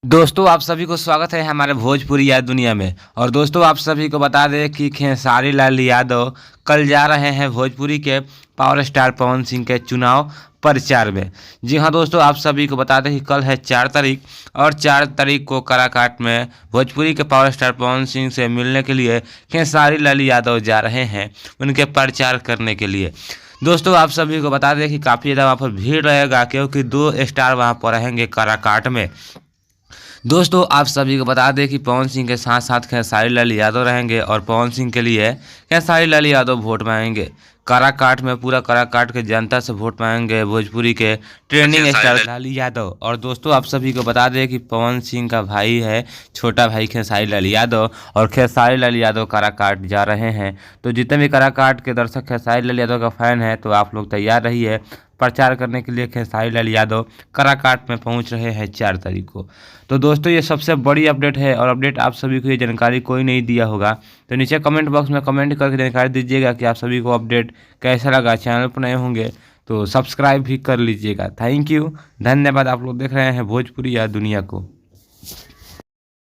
दोस्तों आप सभी को स्वागत है हमारे भोजपुरी या दुनिया में। और दोस्तों आप सभी को बता दें कि खेसारी लाल यादव कल जा रहे हैं भोजपुरी के पावर स्टार पवन सिंह के चुनाव प्रचार में। जी हाँ दोस्तों, आप सभी को बता दें कि कल है 4 तारीख और 4 तारीख को काराकाट में भोजपुरी के पावर स्टार पवन सिंह से मिलने के लिए खेसारी लाल यादव जा रहे हैं उनके प्रचार करने के लिए। दोस्तों आप सभी को बता दें कि काफ़ी ज़्यादा वहाँ पर भीड़ रहेगा, क्योंकि 2 स्टार वहाँ पर रहेंगे काराकाट में। दोस्तों आप सभी को बता दें कि पवन सिंह के साथ साथ खेसारी लाल यादव रहेंगे और पवन सिंह के लिए खेसारी लाल यादव वोट मांगेंगे। काराकाट में पूरा काराकाट के जनता से वोट मांगेंगे भोजपुरी के ट्रेंडिंग स्टार लाल यादव। और दोस्तों आप सभी को बता दें कि पवन सिंह का भाई है छोटा भाई खेसारी लाल यादव, और खेसारी लाल यादव काराकाट जा रहे हैं। तो जितने भी काराकाट के दर्शक खेसारी लाल यादव का फैन है तो आप लोग तैयार रहिए प्रचार करने के लिए। खेसारी लाल यादव काराकाट में पहुंच रहे हैं 4 तारीख को। तो दोस्तों ये सबसे बड़ी अपडेट है, और अपडेट आप सभी को ये जानकारी कोई नहीं दिया होगा, तो नीचे कमेंट बॉक्स में कमेंट करके जानकारी दीजिएगा कि आप सभी को अपडेट कैसा लगा। चैनल पर नए होंगे तो सब्सक्राइब भी कर लीजिएगा। थैंक यू, धन्यवाद। आप लोग देख रहे हैं भोजपुरी या दुनिया को।